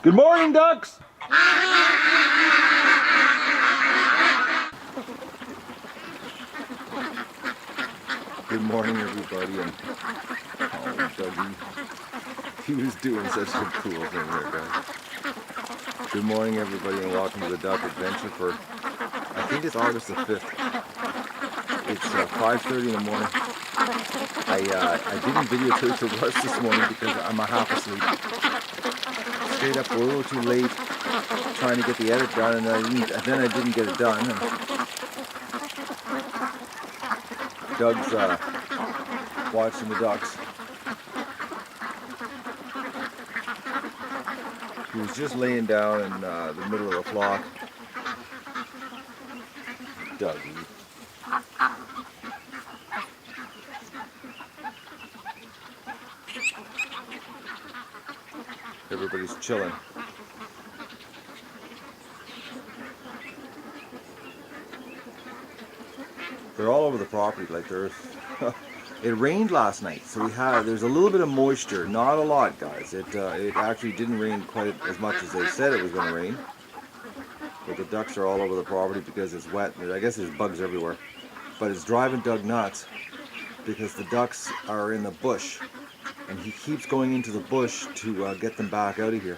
Good morning, ducks! Good morning, everybody, and oh, Dougie, he was doing such a cool thing there, guys. Good morning, everybody, and welcome to the Duck Adventure for, I think it's August the 5th. It's 5:30 in the morning. I didn't videotape the rush this morning because I'm a half asleep. Stayed up a little too late trying to get the edit done, and then I didn't get it done. And Doug's watching the ducks. He was just laying down in the middle of the flock. Dougie. Everybody's chilling. They're all over the property, like there's it rained last night, so there's a little bit of moisture, not a lot, guys. It actually didn't rain quite as much as they said it was going to rain. But the ducks are all over the property because it's wet. I guess there's bugs everywhere. But it's driving Doug nuts because the ducks are in the bush, and he keeps going into the bush to get them back out of here,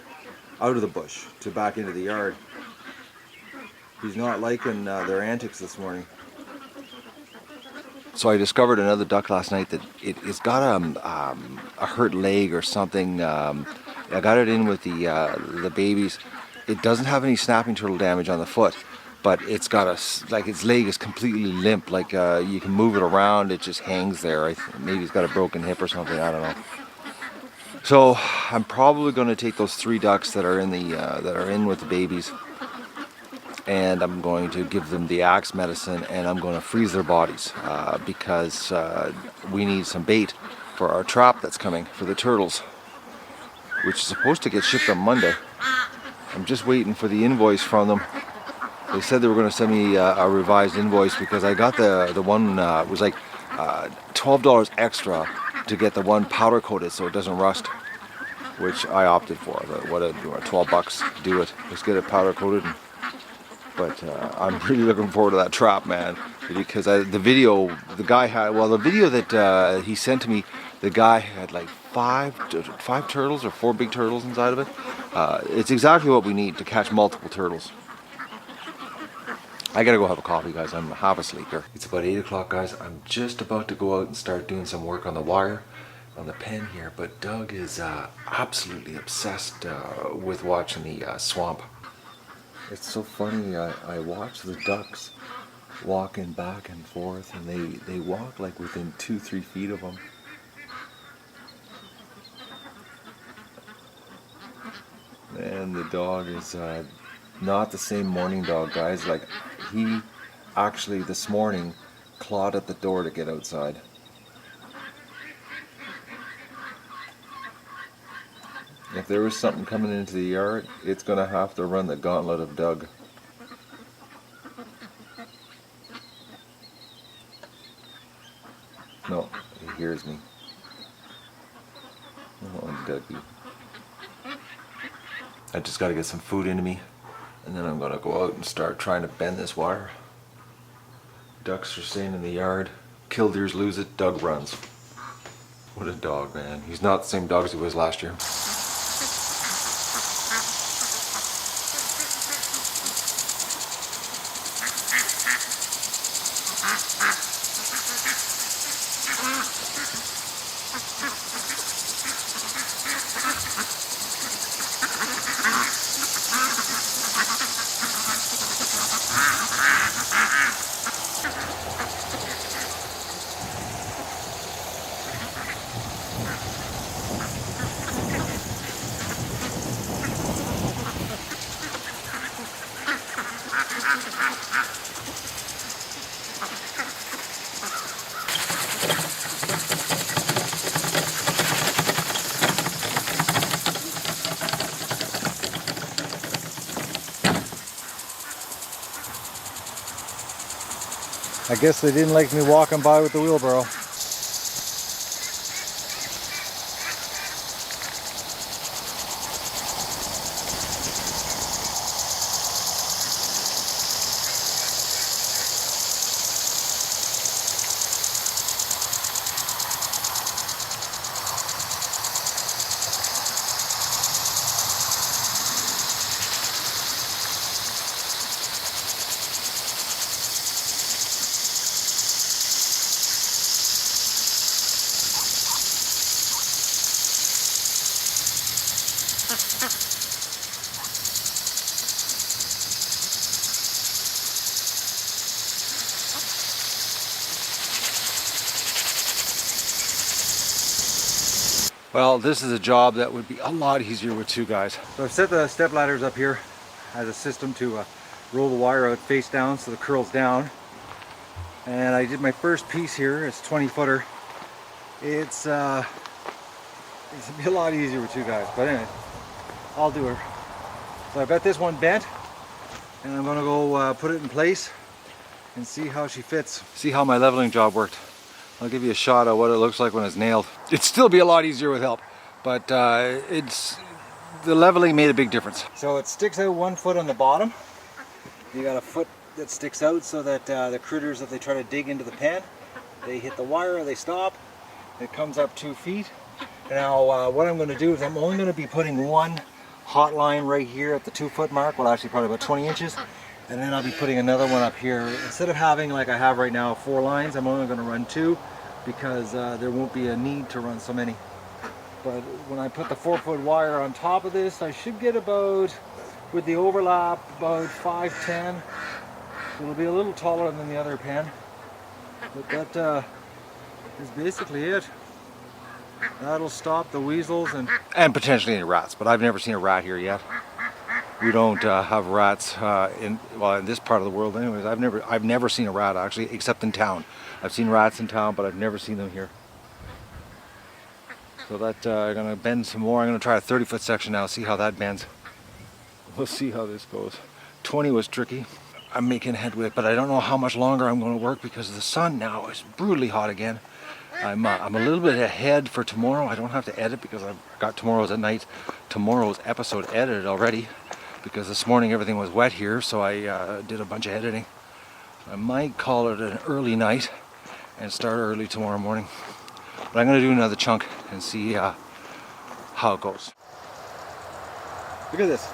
out of the bush, to back into the yard. He's not liking their antics this morning. So I discovered another duck last night that it's got a hurt leg or something. I got it in with the babies. It doesn't have any snapping turtle damage on the foot, but it's got its leg is completely limp. Like you can move it around, it just hangs there. Maybe it's got a broken hip or something. I don't know. So I'm probably going to take those 3 ducks that are in with the babies, and I'm going to give them the axe medicine, and I'm going to freeze their bodies because we need some bait for our trap that's coming for the turtles, which is supposed to get shipped on Monday. I'm just waiting for the invoice from them. They said they were going to send me a revised invoice because I got the one, it was like $12 extra to get the one powder coated so it doesn't rust, which I opted for. What $12 to do it. Just get it powder coated. But I'm really looking forward to that trap, man, because the video that he sent to me, the guy had like 5 turtles or 4 big turtles inside of it. It's exactly what we need to catch multiple turtles. I gotta go have a coffee, guys. I'm half asleep here. It's about 8 o'clock, guys. I'm just about to go out and start doing some work on the wire, on the pen here, but Doug is absolutely obsessed with watching the swamp. It's so funny, I watch the ducks walking back and forth, and they walk like within 2-3 feet of him. And the dog is not the same morning dog, guys. Like, he actually this morning clawed at the door to get outside. If there was something coming into the yard, it's going to have to run the gauntlet of Doug. No, he hears me. Oh, Dougie. I just got to get some food into me, and then I'm going to go out and start trying to bend this wire. Ducks are staying in the yard. Killdeers lose it, Doug runs. What a dog, man. He's not the same dog as he was last year. I guess they didn't like me walking by with the wheelbarrow. Well, this is a job that would be a lot easier with two guys. So I've set the step ladders up here as a system to roll the wire out face down so the curl's down. And I did my first piece here. It's 20-footer. It's gonna be a lot easier with two guys, but anyway, I'll do it. So I've got this one bent, and I'm gonna go put it in place and see how she fits. See how my leveling job worked. I'll give you a shot of what it looks like when it's nailed. It'd still be a lot easier with help, but the leveling made a big difference. So it sticks out 1 foot on the bottom. You got a foot that sticks out so that the critters, if they try to dig into the pen, they hit the wire, they stop. It comes up 2 feet. Now what I'm going to do is I'm only going to be putting one hot line right here at the 2 foot mark, well actually probably about 20 inches. And then I'll be putting another one up here. Instead of having, like I have right now, 4 lines, I'm only going to run 2 because there won't be a need to run so many. But when I put the 4-foot wire on top of this, I should get about, with the overlap, about 5'10". It'll be a little taller than the other pen. But that is basically it. That'll stop the weasels and potentially any rats, but I've never seen a rat here yet. We don't have rats in this part of the world anyways. I've never seen a rat actually, except in town. I've seen rats in town, but I've never seen them here. So that I'm gonna bend some more. I'm gonna try a 30-foot section now, see how that bends. We'll see how this goes. 20 was tricky. I'm making headway, but I don't know how much longer I'm going to work because the sun now is brutally hot again. I'm a little bit ahead for tomorrow. I don't have to edit because I've got tomorrow's episode edited already, because this morning everything was wet here, so I did a bunch of editing. I might call it an early night and start early tomorrow morning. But I'm going to do another chunk and see how it goes. Look at this.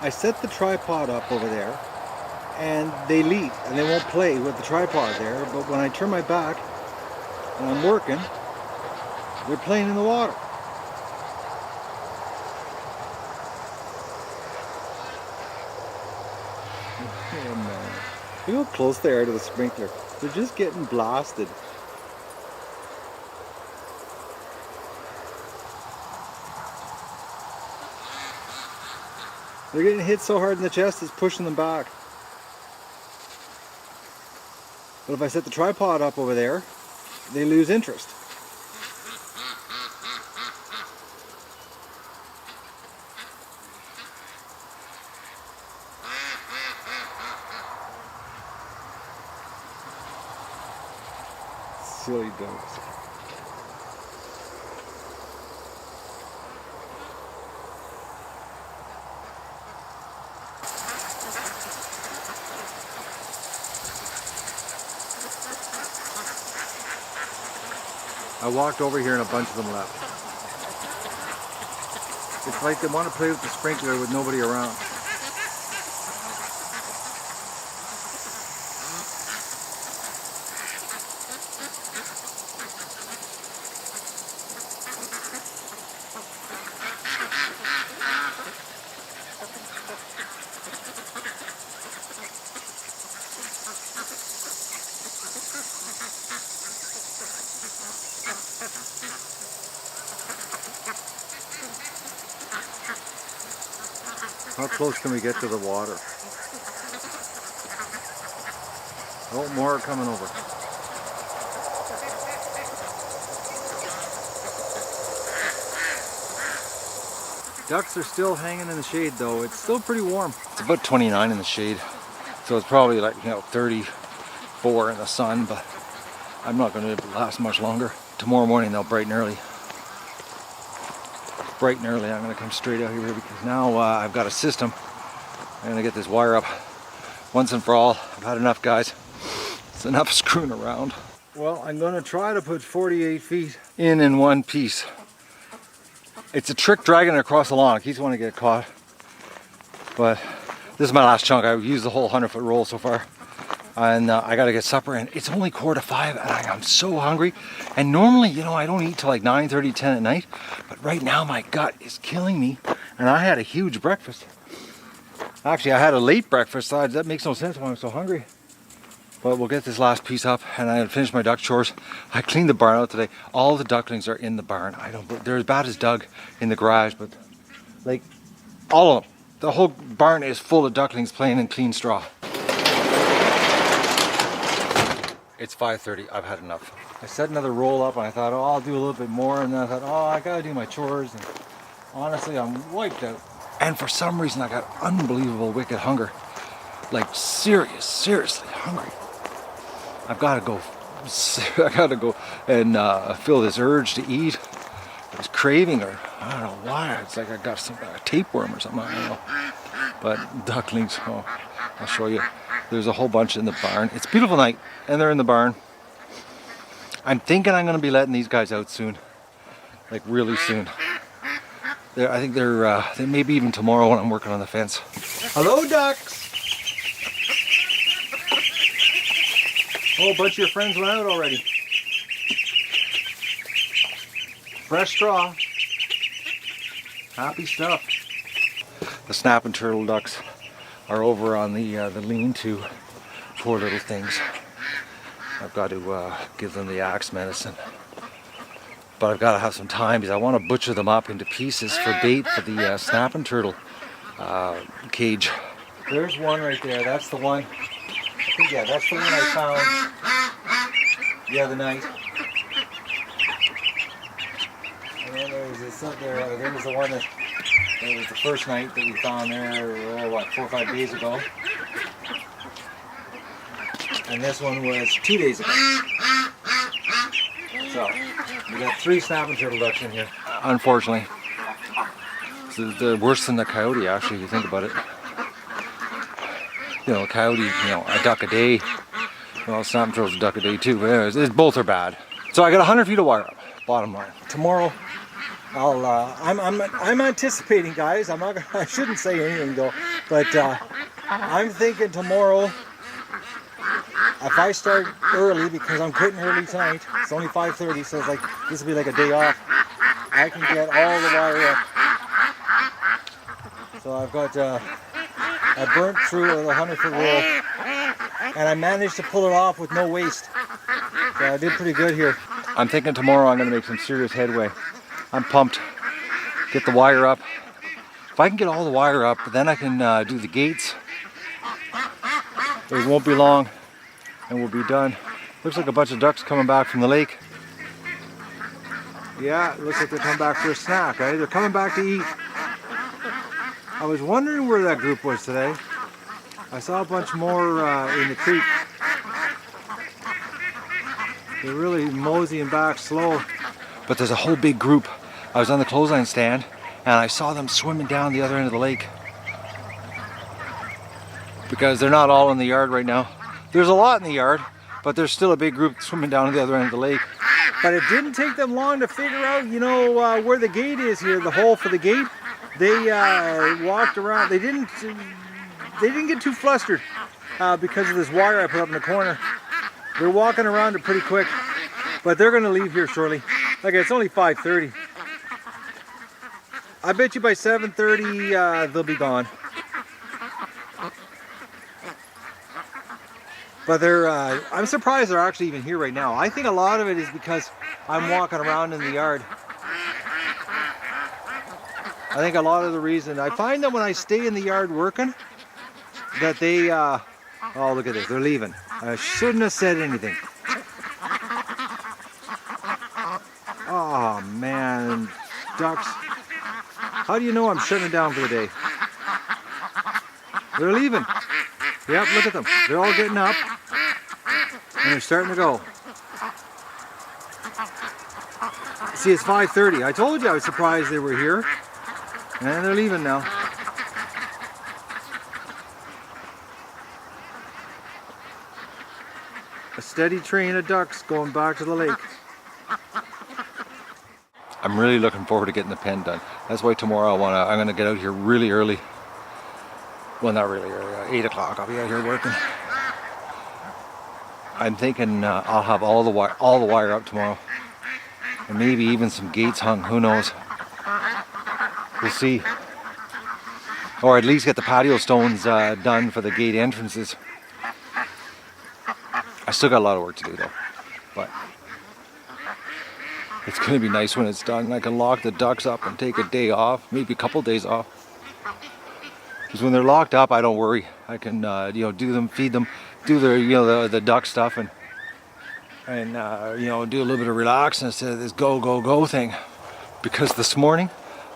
I set the tripod up over there and they leave and they won't play with the tripod there, but when I turn my back and I'm working, they're playing in the water. Oh man. Look how close they are to the sprinkler. They're just getting blasted. They're getting hit so hard in the chest, it's pushing them back. But if I set the tripod up over there, they lose interest. Silly dogs. I walked over here and a bunch of them left. It's like they want to play with the sprinkler with nobody around. How close can we get to the water? Oh, more are coming over. Ducks are still hanging in the shade though. It's still pretty warm. It's about 29 in the shade. So it's probably like, 34 in the sun, but I'm not going to last much longer. Tomorrow morning they'll brighten early. Bright and early, I'm going to come straight out here because now I've got a system. I'm going to get this wire up once and for all. I've had enough, guys. It's enough screwing around. Well, I'm going to try to put 48 feet in one piece. It's a trick dragging it across the lawn. It keeps wanting to get caught. But this is my last chunk. I've used the whole 100-foot roll so far. And I got to get supper, and it's only 4:45, and I'm so hungry. And normally, I don't eat till like 9:30, 10 at night. But right now, my gut is killing me, and I had a huge breakfast. Actually, I had a late breakfast. That makes no sense why I'm so hungry. But we'll get this last piece up and I'll finish my duck chores. I cleaned the barn out today. All the ducklings are in the barn. They're as bad as Doug in the garage, but like all of them. The whole barn is full of ducklings playing in clean straw. It's 5:30, I've had enough. I set another roll up and I thought, oh, I'll do a little bit more, and then I thought, oh, I gotta do my chores, and honestly, I'm wiped out. And for some reason, I got unbelievable wicked hunger. Like seriously hungry. I've gotta go, and feel this urge to eat. This craving, or I don't know why. It's like I got some kind of tapeworm or something, I don't know. But ducklings, oh, I'll show you. There's a whole bunch in the barn. It's a beautiful night, and they're in the barn. I'm thinking I'm going to be letting these guys out soon, like really soon. I think they're maybe even tomorrow when I'm working on the fence. Hello, ducks. Oh, a bunch of your friends went out already. Fresh straw. Happy stuff. The snapping turtle ducks are over on the lean-to. Poor little things. I've got to give them the axe medicine. But I've got to have some time because I want to butcher them up into pieces for bait for the snapping turtle cage. There's one right there. That's the one. I think, yeah, that's the one I found the other night. And then there's this up there. There's the one that was the first night that we found there, oh, what, 4 or 5 days ago. And this one was 2 days ago. So, we got 3 snapping turtle ducks in here. Unfortunately. So they're worse than the coyote, actually, if you think about it. You know, a coyote, a duck a day. Well, snapping turtles a duck a day too. But anyways, both are bad. So I got 100 feet of wire up, bottom line. Tomorrow, I'm anticipating, guys. I shouldn't say anything though, but I'm thinking tomorrow, if I start early, because I'm quitting early tonight, it's only 5:30, so it's like, this will be like a day off. I can get all the wire up. So I've got, I burnt through a 100-foot roll, and I managed to pull it off with no waste. So I did pretty good here. I'm thinking tomorrow I'm going to make some serious headway. I'm pumped. Get the wire up. If I can get all the wire up, then I can do the gates. It won't be long, and we'll be done. Looks like a bunch of ducks coming back from the lake. Yeah, it looks like they're coming back for a snack, right? They're coming back to eat. I was wondering where that group was today. I saw a bunch more in the creek. They're really moseying back slow. But there's a whole big group. I was on the clothesline stand and I saw them swimming down the other end of the lake. Because they're not all in the yard right now. There's a lot in the yard, but there's still a big group swimming down the other end of the lake. But it didn't take them long to figure out, where the gate is here, the hole for the gate. They walked around. They didn't get too flustered because of this wire I put up in the corner. They're walking around it pretty quick, but they're going to leave here shortly. Like, it's only 5:30. I bet you by 7:30 they'll be gone. But I'm surprised they're actually even here right now. I think a lot of it is because I'm walking around in the yard. I think a lot of the reason, I find that when I stay in the yard working, that they, oh, look at this, they're leaving. I shouldn't have said anything. Oh man, ducks. How do you know I'm shutting down for the day? They're leaving. Yep, look at them. They're all getting up and they're starting to go. See, it's 5:30. I told you I was surprised they were here. And they're leaving now. A steady train of ducks going back to the lake. I'm really looking forward to getting the pen done. That's why tomorrow I'm gonna get out here really early. Well, not really early. 8 o'clock. I'll be out here working. I'm thinking I'll have all the wire up tomorrow, and maybe even some gates hung. Who knows? We'll see. Or at least get the patio stones done for the gate entrances. I still got a lot of work to do though, but it's going to be nice when it's done. I can lock the ducks up and take a day off, maybe a couple days off. Because when they're locked up, I don't worry. I can, you know, do them, feed them, do their, you know, the duck stuff, and you know, do a little bit of relax instead of this go, go, go thing. Because this morning,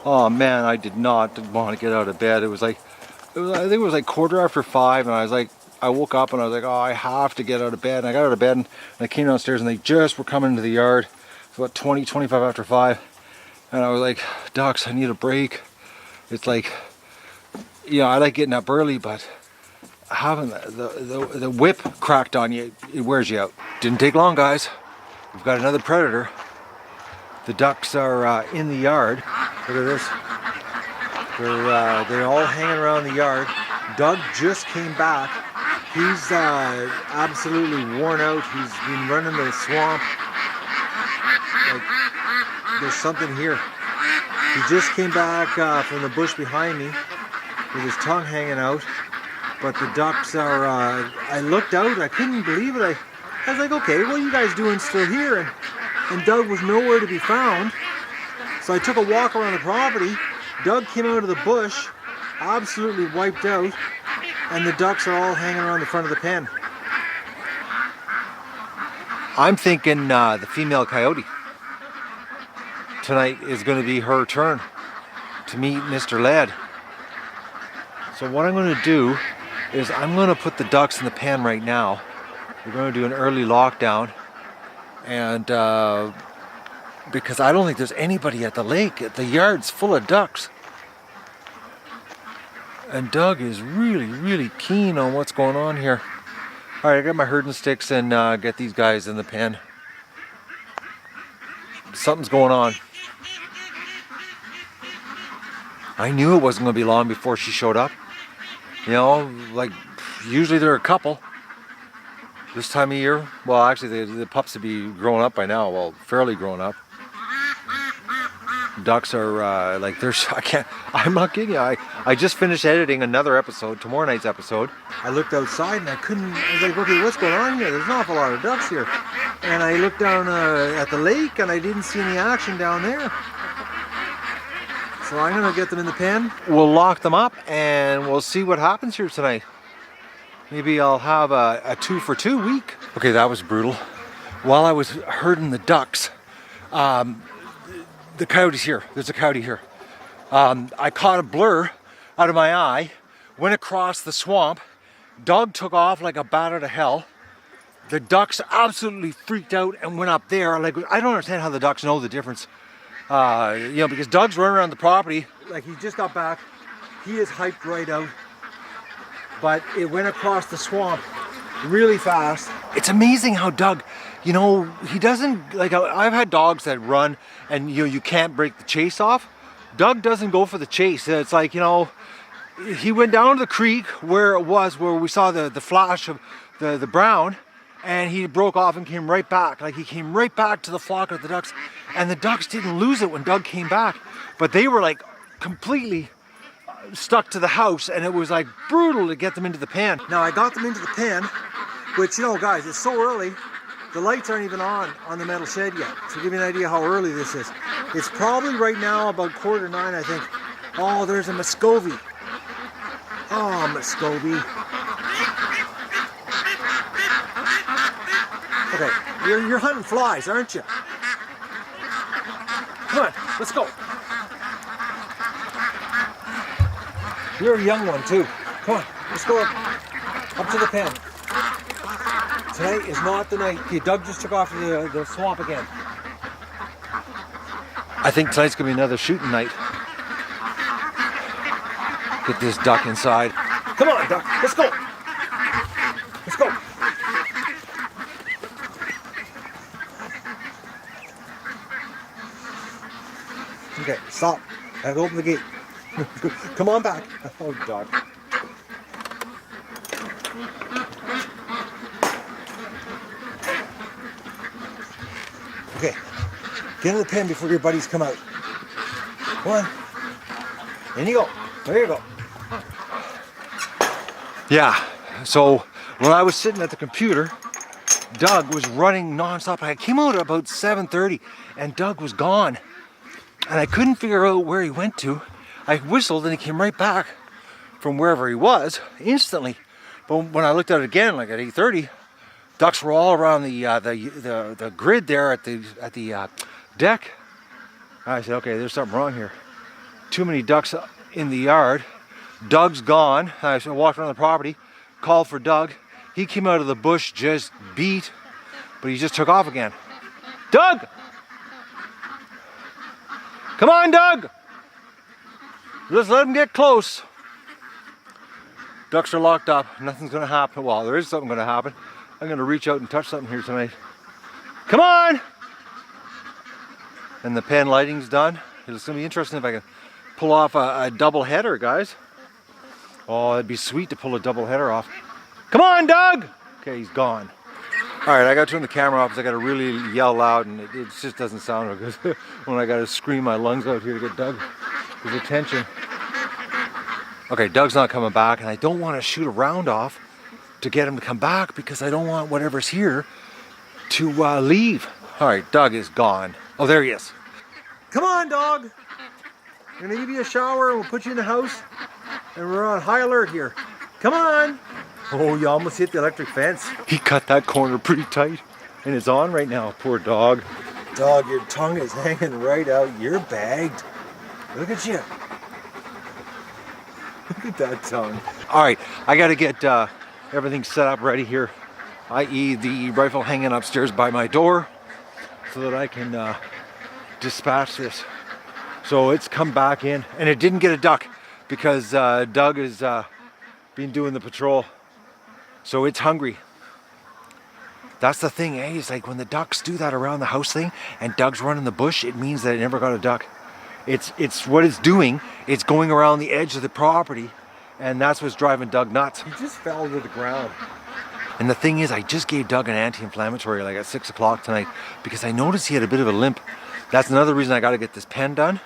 oh man, I did not want to get out of bed. It was like, I think it was like 5:15, and I was like, I woke up and I was like, oh, I have to get out of bed. And I got out of bed and I came downstairs and they just were coming into the yard. It's about 25 after 5. And I was like, ducks, I need a break. It's like, you know, I like getting up early, but having the whip cracked on you, it wears you out. Didn't take long, guys. We've got another predator. The ducks are in the yard. Look at this. They're all hanging around the yard. Doug just came back. He's absolutely worn out. He's been running the swamp. Like, there's something here. He just came back from the bush behind me with his tongue hanging out. But the ducks are, I looked out, I couldn't believe it. I was like, okay, what are you guys doing still here? And Doug was nowhere to be found. So I took a walk around the property. Doug came out of the bush, absolutely wiped out. And the ducks are all hanging around the front of the pen. I'm thinking the female coyote tonight is going to be her turn to meet Mr. Ladd. So what I'm going to do is I'm going to put the ducks in the pen right now. We're going to do an early lockdown. And because I don't think there's anybody at the lake. The yard's full of ducks. And Doug is really, really keen on what's going on here. All right, I got my herding sticks and get these guys in the pen. Something's going on. I knew it wasn't going to be long before she showed up. You know, like usually there are a couple. This time of year, well, actually the pups would be grown up by now. Well, fairly grown up. Ducks are like I'm not kidding you. I just finished editing another episode, tomorrow night's episode. I looked outside and I was like, okay, what's going on here? There's an awful lot of ducks here. And I looked down at the lake and I didn't see any action down there. So I'm gonna get them in the pen. We'll lock them up and we'll see what happens here tonight. Maybe I'll have a 2-for-2 week. Okay, that was brutal. While I was herding the ducks, the coyote's here. There's a coyote here. I caught a blur out of my eye, went across the swamp. Doug took off like a bat out of hell. The ducks absolutely freaked out and went up there. Like, I don't understand how the ducks know the difference. You know, because Doug's running around the property. Like, he just got back. He is hyped right out. But it went across the swamp really fast. It's amazing how Doug, you know, he doesn't, like, I've had dogs that run and you can't break the chase off. Doug doesn't go for the chase. It's like, you know, he went down to the creek where we saw the flash of the brown, and he broke off and came right back. Like, he came right back to the flock of the ducks, and the ducks didn't lose it when Doug came back, but they were like completely stuck to the house, and it was like brutal to get them into the pen. Now I got them into the pen, which, you know, guys, it's so early. The lights aren't even on the metal shed yet. So give you an idea how early this is. It's probably right now about 8:45, I think. Oh, there's a Muscovy. Oh, Muscovy. Okay, you're hunting flies, aren't you? Come on, let's go. You're a young one too. Come on, let's go up to the pen. Tonight is not the night. Okay, Doug just took off to the swamp again. I think tonight's gonna be another shooting night. Get this duck inside. Come on, Duck, let's go. Let's go. Okay, stop. I have to open the gate. Come on back. Oh, Doug. Okay, get in the pen before your buddies come out. Come on. In you go. There you go. Yeah, so when I was sitting at the computer Doug was running nonstop. I came out at about 7:30 and Doug was gone. And I couldn't figure out where he went to. I whistled and he came right back from wherever he was instantly. But when I looked at it again, like at 8:30, ducks were all around the grid there at the deck. I said, okay, there's something wrong here. Too many ducks in the yard. Doug's gone. I walked around the property, called for Doug. He came out of the bush just beat, but he just took off again. Doug! Come on, Doug! Just let him get close. Ducks are locked up. Nothing's gonna happen. Well, there is something gonna happen. I'm gonna reach out and touch something here tonight. Come on! And the pen lighting's done. It's gonna be interesting if I can pull off a double header, guys. Oh, it'd be sweet to pull a double header off. Come on, Doug! Okay, he's gone. All right, I gotta turn the camera off because I gotta really yell loud and it just doesn't sound good when I gotta scream my lungs out here to get Doug his attention. Okay, Doug's not coming back and I don't want to shoot a round off to get him to come back because I don't want whatever's here to leave. All right, Doug is gone. Oh, there he is. Come on, Dog. I'm gonna give you a shower and we'll put you in the house and we're on high alert here. Come on. Oh, you almost hit the electric fence. He cut that corner pretty tight and it's on right now. Poor Dog. Dog, your tongue is hanging right out. You're bagged. Look at you. Look at that tongue. All right, I got to get everything set up ready here, i.e. the rifle hanging upstairs by my door so that I can dispatch this. So it's come back in and it didn't get a duck because Doug has been doing the patrol. So it's hungry. That's the thing, eh? It's like when the ducks do that around the house thing and Doug's running the bush, it means that it never got a duck. It's what it's doing. It's going around the edge of the property and that's what's driving Doug nuts. He just fell to the ground. And the thing is, I just gave Doug an anti-inflammatory like at 6 o'clock tonight because I noticed he had a bit of a limp. That's another reason I got to get this pen done,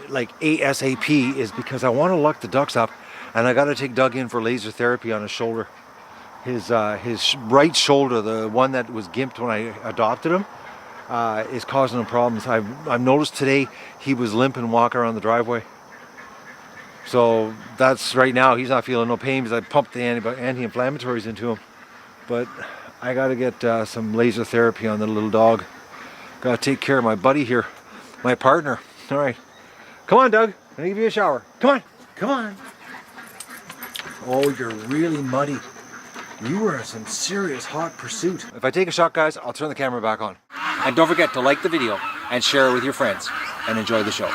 like ASAP, is because I want to lock the ducks up and I got to take Doug in for laser therapy on his shoulder. His right shoulder, the one that was gimped when I adopted him, is causing him problems. I've noticed today he was limping walking around the driveway. So that's right now, he's not feeling no pain because I pumped the anti-inflammatories into him. But I got to get some laser therapy on the little dog. Got to take care of my buddy here, my partner. All right. Come on, Doug. I'm going to give you a shower. Come on. Come on. Oh, you're really muddy. You were in some serious hot pursuit. If I take a shot, guys, I'll turn the camera back on. And don't forget to like the video and share it with your friends and enjoy the show.